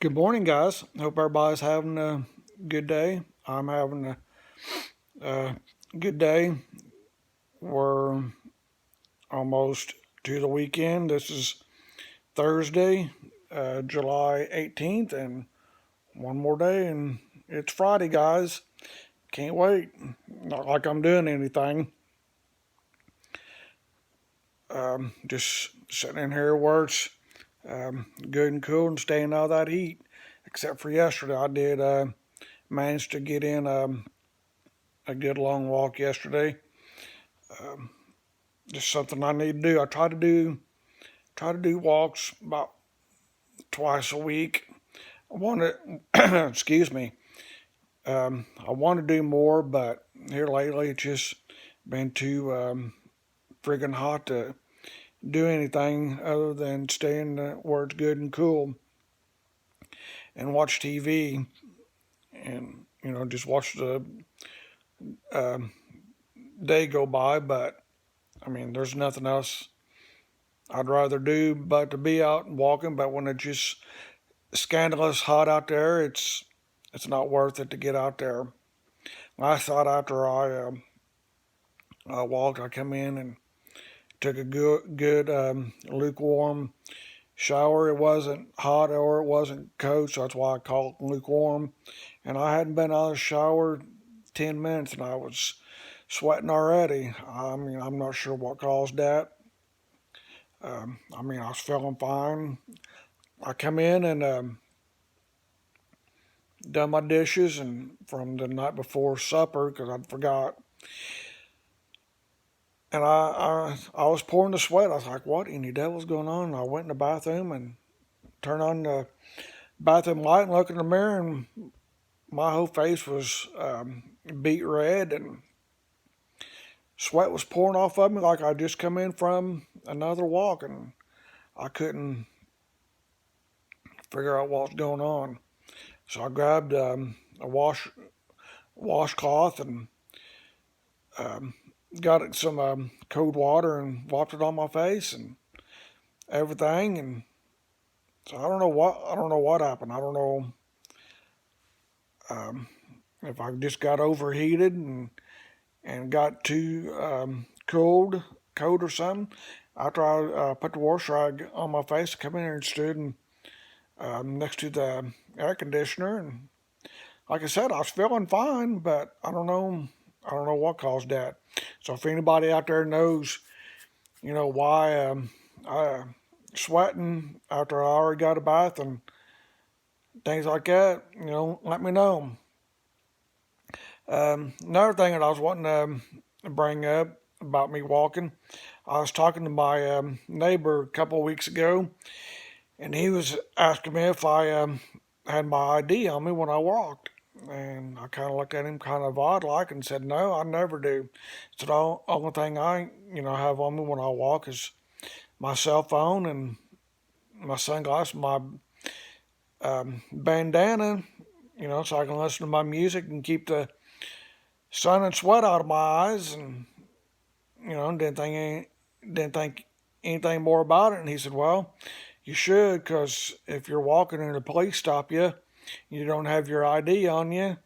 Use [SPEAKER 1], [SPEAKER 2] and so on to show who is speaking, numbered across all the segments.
[SPEAKER 1] Good morning, guys. Hope everybody's having a good day. I'm having a good day. We're almost to the weekend. This is Thursday, July 18th, and one more day, and it's Friday, guys. Can't wait. Not like I'm doing anything. Just sitting in here where it's good and cool and staying out of that heat. Except for yesterday, I did manage to get in a good long walk yesterday. Um, just something I need to do. I try to do walks about twice a week. I want to, excuse me. I want to do more, but here lately it's just been too friggin' hot to do anything other than stay in where it's good and cool and watch TV and just watch the um, day go by. But I mean, there's nothing else I'd rather do but to be out and walking. But when it's just scandalous hot out there, it's not worth it to get out there. I thought after I walked, I come in and took a good lukewarm shower. It wasn't hot or it wasn't cold, so that's why I call it lukewarm. And I hadn't been out of the shower 10 minutes, and I was sweating already. I mean, I'm not sure what caused that. I mean, I was feeling fine. I come in and done my dishes and from the night before supper because I forgot. And I was pouring the sweat. I was like, what in the devil's going on? And I went in the bathroom and turned on the bathroom light and looked in the mirror, and my whole face was beet red, and sweat was pouring off of me like I just come in from another walk, and I couldn't figure out what was going on. So I grabbed a washcloth and um, got some cold water and wiped it on my face and everything. And so I don't know what happened. I don't know um, if I just got overheated and got too cold or something. After I put the wash rag on my face, I come in here and stood next to the air conditioner, and like I said, I was feeling fine, but I don't know. I don't know what caused that. So if anybody out there knows, why I sweating after I already got a bath and things like that, let me know. Another thing that I was wanting to bring up about me walking, I was talking to my neighbor a couple of weeks ago, and he was asking me if I had my ID on me when I walked. And I kind of looked at him kind of odd like and said, no, I never do. So the only thing I, have on me when I walk is my cell phone and my sunglasses, my bandana, so I can listen to my music and keep the sun and sweat out of my eyes. And, didn't think anything more about it. And he said, well, you should, because if you're walking and the police stop you, you don't have your ID on you,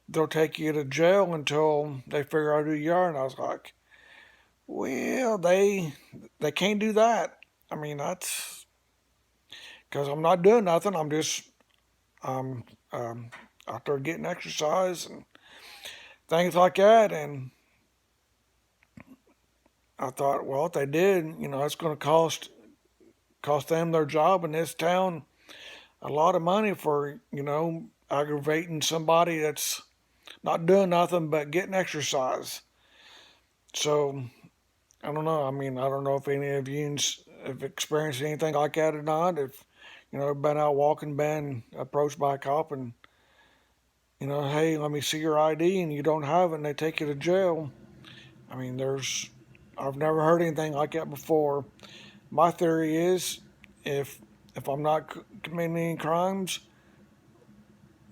[SPEAKER 1] they'll take you to jail until they figure out who you are. And I was like, well, they can't do that. I mean, that's because I'm not doing nothing. I'm out there getting exercise and things like that. And I thought, well, if they did, it's going to cost them their job in this town a lot of money for aggravating somebody that's not doing nothing but getting exercise. So I don't know. I mean, I don't know if any of you have experienced anything like that or not. If been out walking, been approached by a cop, and hey, let me see your ID, and you don't have it, and they take you to jail. I mean, I've never heard anything like that before. My theory is, if I'm not committing any crimes,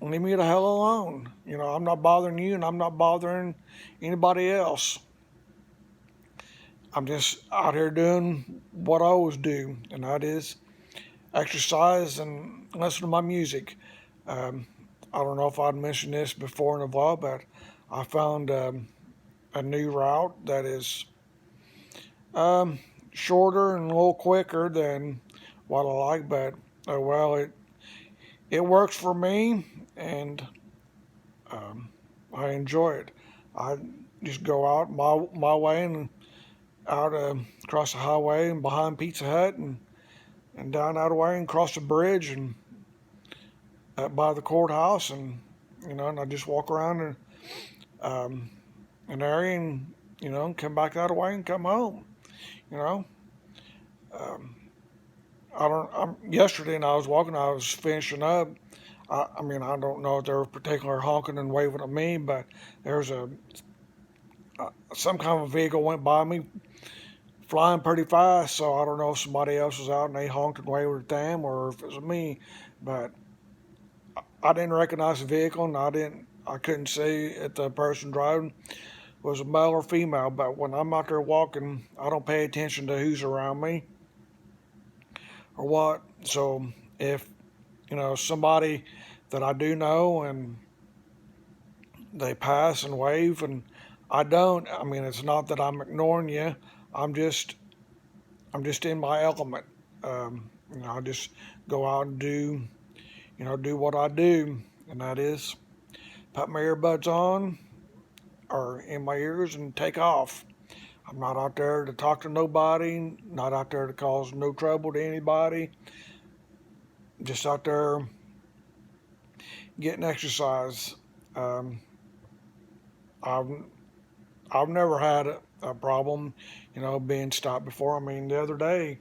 [SPEAKER 1] leave me the hell alone. I'm not bothering you, and I'm not bothering anybody else. I'm just out here doing what I always do, and that is exercise and listen to my music. Um, I don't know if I'd mentioned this before in the vlog, but I found a new route that is um, shorter and a little quicker than what I like, but well, it works for me, and um, I enjoy it. I just go out my way and out across the highway and behind Pizza Hut and down that way and across the bridge and up by the courthouse and I just walk around um, an area and come back that way and come home. You know, um, I don't. Yesterday, and I was walking. I was finishing up. I mean, I don't know if they were particular honking and waving at me, but there's some kind of vehicle went by me flying pretty fast. So I don't know if somebody else was out and they honked and waved at them, or if it was me. But I didn't recognize the vehicle, and I couldn't see if the person driving was a male or female. But when I'm out there walking, I don't pay attention to who's around me or what. So if somebody that I do know and they pass and wave and I don't, I mean, it's not that I'm ignoring you. I'm just in my element. I just go out and do what I do, and that is put my earbuds on or in my ears and take off. I'm not out there to talk to nobody, not out there to cause no trouble to anybody. Just out there getting exercise. Um, I've I've never had a problem, being stopped before. I mean, the other day,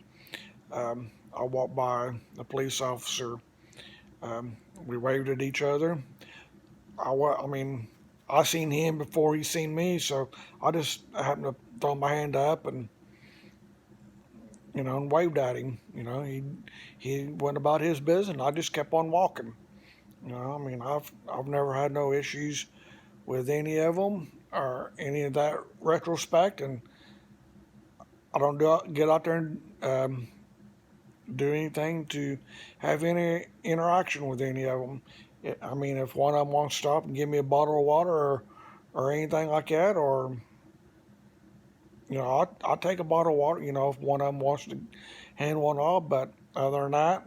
[SPEAKER 1] I walked by a police officer. We waved at each other. I mean, I seen him before he seen me, so I just happened to throw my hand up and waved at him. He went about his business, and I just kept on walking. I mean, I've never had no issues with any of them or any of that retrospect, and I don't get out there and do anything to have any interaction with any of them. I mean, if one of them wants to stop and give me a bottle of water or anything like that, or I'll take a bottle of water. If one of them wants to hand one off, but other than that,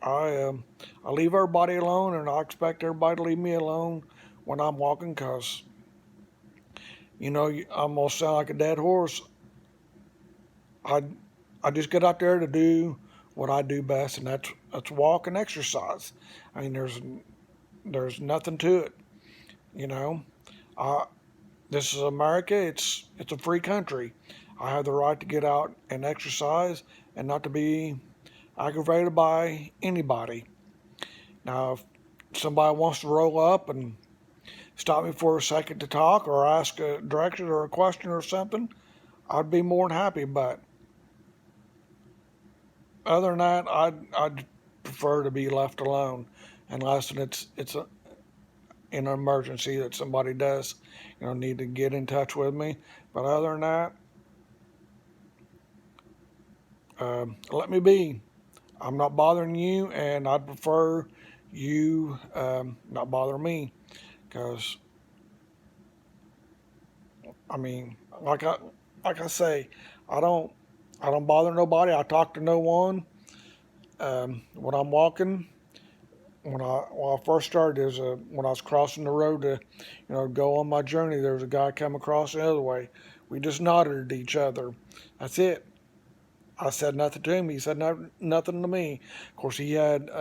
[SPEAKER 1] I leave everybody alone, and I expect everybody to leave me alone when I'm walking, cause I'm gonna sound like a dead horse. I I just get out there to do what I do best, and that's walk and exercise. I mean, there's nothing to it, you know. I, this is America. It's a free country. I have the right to get out and exercise and not to be aggravated by anybody. Now, if somebody wants to roll up and stop me for a second to talk or ask a direction or a question or something, I'd be more than happy. But other than that, I'd prefer to be left alone, unless in an emergency that somebody does, need to get in touch with me. But other than that, let me be. I'm not bothering you, and I'd prefer you not bother me, because I mean, like I say, I don't I don't bother nobody. I talk to no one. When I'm walking, when I first started, when I was crossing the road to, go on my journey, there was a guy come across the other way. We just nodded at each other. That's it. I said nothing to him. He said nothing to me. Of course, he had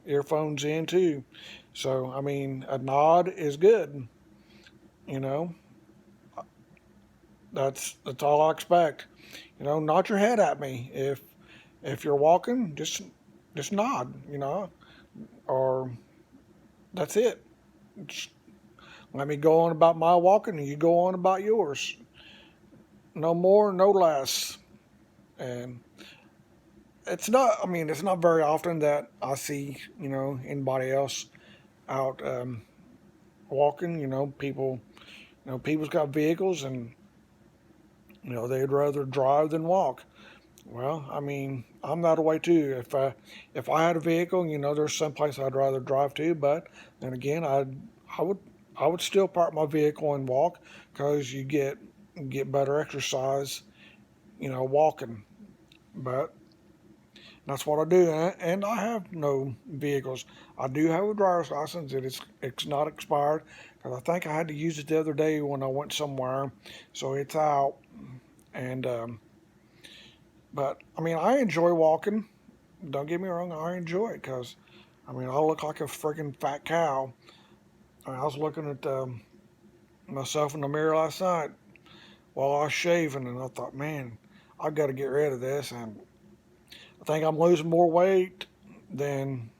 [SPEAKER 1] earphones in too. So I mean, a nod is good. You know, that's all I expect. Nod your head at me if you're walking. Just nod. Or that's it. Just let me go on about my walking, and you go on about yours. No more, no less. And it's not very often that I see, anybody else out walking. People's got vehicles, and they'd rather drive than walk. Well, I mean, I'm that way too. If I had a vehicle, there's some place I'd rather drive to. But then again, I would I would still park my vehicle and walk because you get better exercise, walking. But that's what I do, and I have no vehicles. I do have a driver's license. It's not expired because I think I had to use it the other day when I went somewhere, so it's out. And but I mean, I enjoy walking. Don't get me wrong, I enjoy it because I mean, I look like a freaking fat cow. I was looking at myself in the mirror last night while I was shaving, and I thought, man, I've got to get rid of this. And I think I'm losing more weight than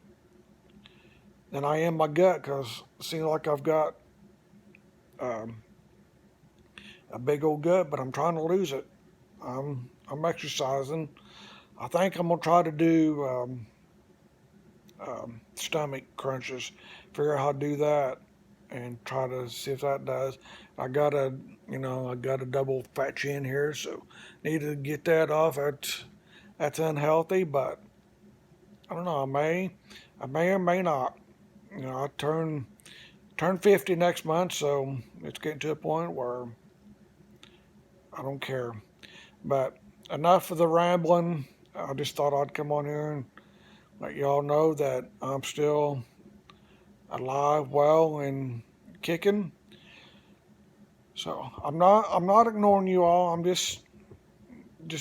[SPEAKER 1] than I am my gut because it seems like I've got um, a big old gut, but I'm trying to lose it. I'm exercising. I think I'm gonna try to do stomach crunches, figure out how to do that, and try to see if that does. I got I got a double fat chin here, so need to get that off. That's unhealthy, but I don't know. I may or may not. I turn 50 next month, so it's getting to a point where I don't care. But enough of the rambling. I just thought I'd come on here and let y'all know that I'm still alive, well, and kicking. So I'm not ignoring you all. I'm just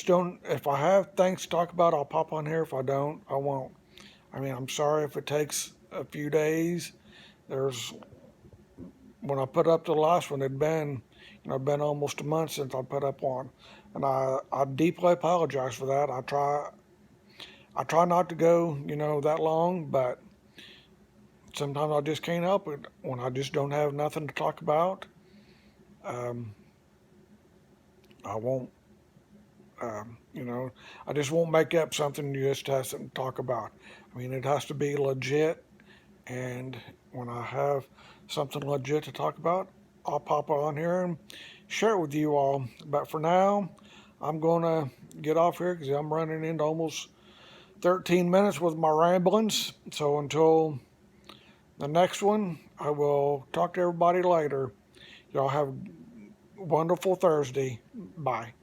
[SPEAKER 1] don't. If I have things to talk about, I'll pop on here. If I don't, I won't. I mean, I'm sorry if it takes a few days. There's when I put up the last one, it'd been been almost a month since I put up one, and I deeply apologize for that. I try not to go that long, but sometimes I just can't help it when I just don't have nothing to talk about. Um, I won't. I just won't make up something just has to talk about. I mean, it has to be legit, and when I have something legit to talk about, I'll pop on here and share it with you all. But for now, I'm going to get off here because I'm running into almost 13 minutes with my ramblings. So until the next one, I will talk to everybody later. Y'all have a wonderful Thursday. Bye.